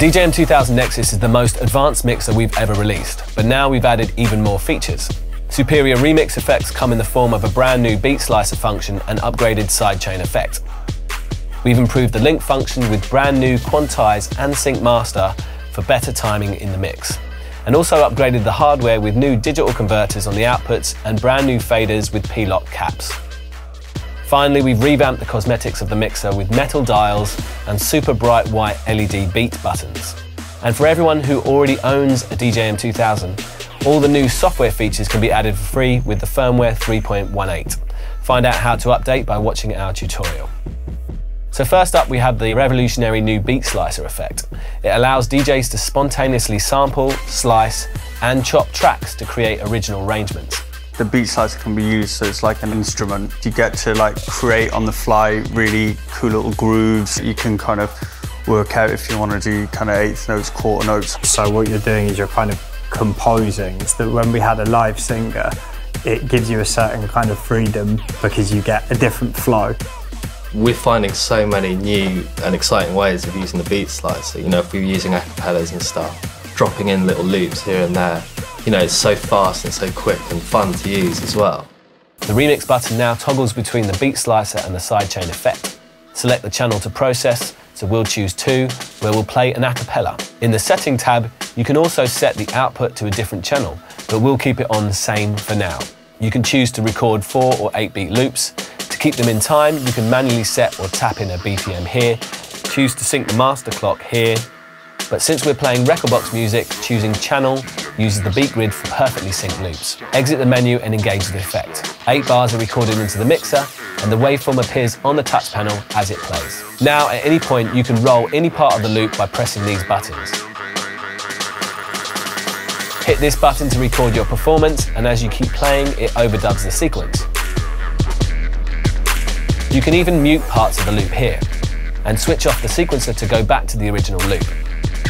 DJM-2000 Nexus is the most advanced mixer we've ever released, but now we've added even more features. Superior remix effects come in the form of a brand new beat slicer function and upgraded sidechain effect. We've improved the link function with brand new Quantize and sync master for better timing in the mix, and also upgraded the hardware with new digital converters on the outputs and brand new faders with P-lock caps. Finally, we've revamped the cosmetics of the mixer with metal dials and super bright white LED beat buttons. And for everyone who already owns a DJM-2000, all the new software features can be added for free with the firmware 3.18. Find out how to update by watching our tutorial. So first up, we have the revolutionary new beat slicer effect. It allows DJs to spontaneously sample, slice, and chop tracks to create original arrangements. The beat slicer can be used so it's like an instrument. You get to create on the fly really cool little grooves. You can kind of work out if you want to do kind of eighth notes, quarter notes. So what you're doing is you're kind of composing. So that when we had a live singer, it gives you a certain kind of freedom because you get a different flow. We're finding so many new and exciting ways of using the beat slicer. You know, if we're using acapellas and stuff, dropping in little loops here and there. You know, it's so fast and so quick and fun to use as well. The remix button now toggles between the beat slicer and the sidechain effect. Select the channel to process, so we'll choose 2, where we'll play an acapella. In the setting tab, you can also set the output to a different channel, but we'll keep it on the same for now. You can choose to record 4 or 8 beat loops. To keep them in time, you can manually set or tap in a BPM here, choose to sync the master clock here, but since we're playing record box music, choosing channel uses the beat grid for perfectly synced loops. Exit the menu and engage the effect. 8 bars are recorded into the mixer, and the waveform appears on the touch panel as it plays. Now, at any point, you can roll any part of the loop by pressing these buttons. Hit this button to record your performance, and as you keep playing, it overdubs the sequence. You can even mute parts of the loop here, and switch off the sequencer to go back to the original loop.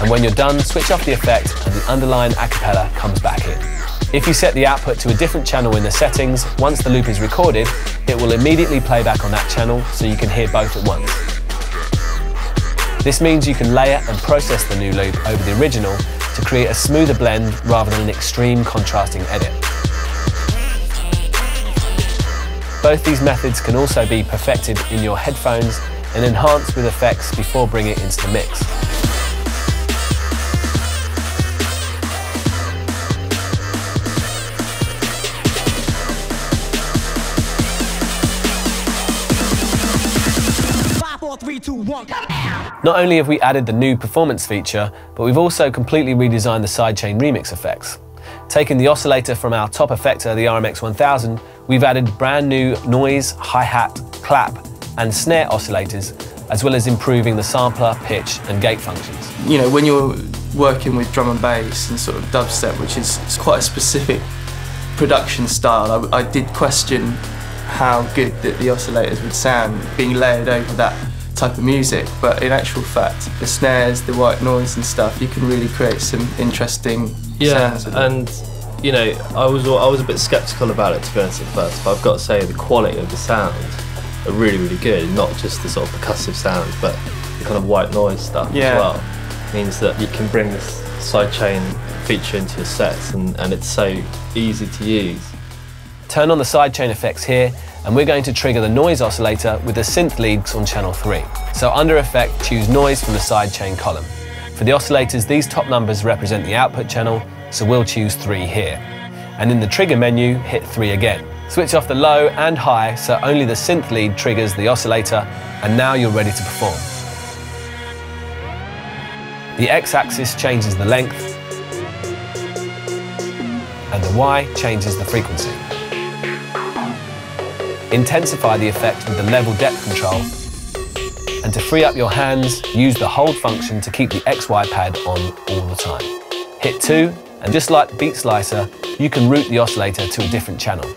And when you're done, switch off the effect and the underlying acapella comes back in. If you set the output to a different channel in the settings, once the loop is recorded, it will immediately play back on that channel so you can hear both at once. This means you can layer and process the new loop over the original to create a smoother blend rather than an extreme contrasting edit. Both these methods can also be perfected in your headphones and enhanced with effects before bringing it into the mix. Not only have we added the new performance feature, but we've also completely redesigned the sidechain remix effects. Taking the oscillator from our top effector, the RMX-1000, we've added brand new noise, hi-hat, clap, and snare oscillators, as well as improving the sampler, pitch, and gate functions. You know, when you're working with drum and bass and sort of dubstep, which is quite a specific production style, I did question how good that the oscillators would sound being layered over that type of music, but in actual fact, the snares, the white noise and stuff, you can really create some interesting sounds with and you know, I was a bit sceptical about it, to be honest, at first, but I've got to say the quality of the sound are really, really good. Not just the sort of percussive sounds, but the kind of white noise stuff as well. It means that you can bring this sidechain feature into your sets, and it's so easy to use. Turn on the sidechain effects here, and we're going to trigger the noise oscillator with the synth leads on channel 3. So under effect, choose noise from the sidechain column. For the oscillators, these top numbers represent the output channel, so we'll choose 3 here. And in the trigger menu, hit 3 again. Switch off the low and high, so only the synth lead triggers the oscillator, and now you're ready to perform. The x-axis changes the length, and the y changes the frequency. Intensify the effect with the level depth control, and to free up your hands, use the hold function to keep the XY pad on all the time. Hit 2, and just like the beat slicer, you can route the oscillator to a different channel.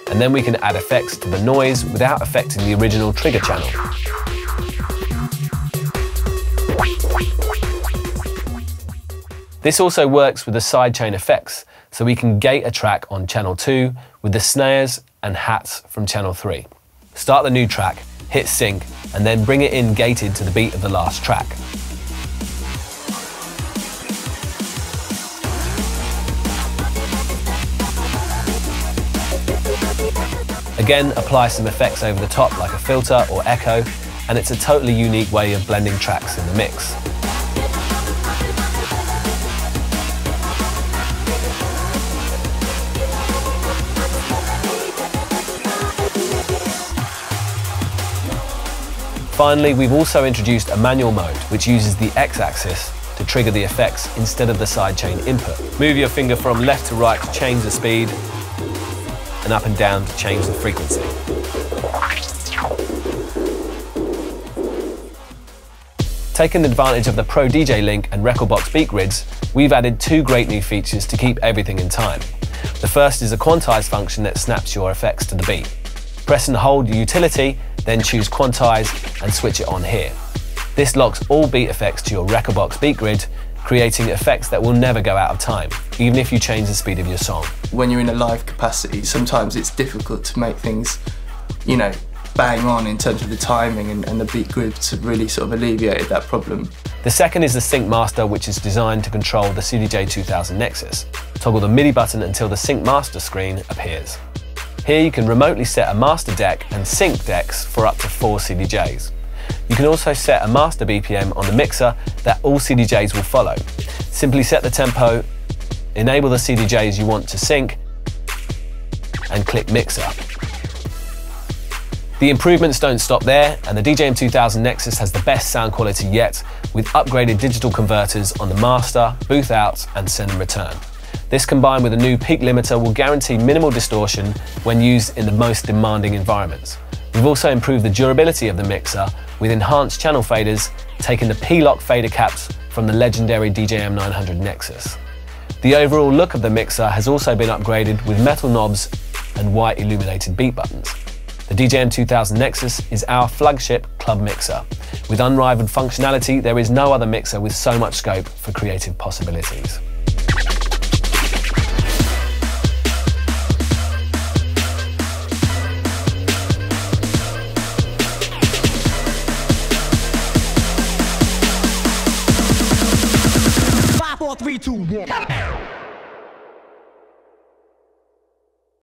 And then we can add effects to the noise without affecting the original trigger channel. This also works with the sidechain effects, so we can gate a track on channel 2 with the snares and hats from channel 3. Start the new track, hit sync, and then bring it in gated to the beat of the last track. Again, apply some effects over the top like a filter or echo, and it's a totally unique way of blending tracks in the mix. Finally, we've also introduced a manual mode, which uses the X-axis to trigger the effects instead of the sidechain input. Move your finger from left to right to change the speed, and up and down to change the frequency. Taking advantage of the Pro DJ Link and Rekordbox beat grids, we've added two great new features to keep everything in time. The first is a Quantize function that snaps your effects to the beat. Press and hold your utility, then choose Quantize and switch it on here. This locks all beat effects to your Rekordbox beat grid, creating effects that will never go out of time, even if you change the speed of your song. When you're in a live capacity, sometimes it's difficult to make things, you know, bang on in terms of the timing and the beat grids have really sort of alleviated that problem. The second is the Sync Master, which is designed to control the DJM-2000 Nexus. Toggle the MIDI button until the Sync Master screen appears. Here you can remotely set a master deck and sync decks for up to 4 CDJs. You can also set a master BPM on the mixer that all CDJs will follow. Simply set the tempo, enable the CDJs you want to sync, and click Mixer. The improvements don't stop there, and the DJM-2000 Nexus has the best sound quality yet, with upgraded digital converters on the master, booth out, and send and return. This combined with a new peak limiter will guarantee minimal distortion when used in the most demanding environments. We've also improved the durability of the mixer with enhanced channel faders, taking the P-lock fader caps from the legendary DJM-2000 Nexus. The overall look of the mixer has also been upgraded with metal knobs and white illuminated beat buttons. The DJM-2000 Nexus is our flagship club mixer. With unrivaled functionality, there is no other mixer with so much scope for creative possibilities. Four, three, two, one.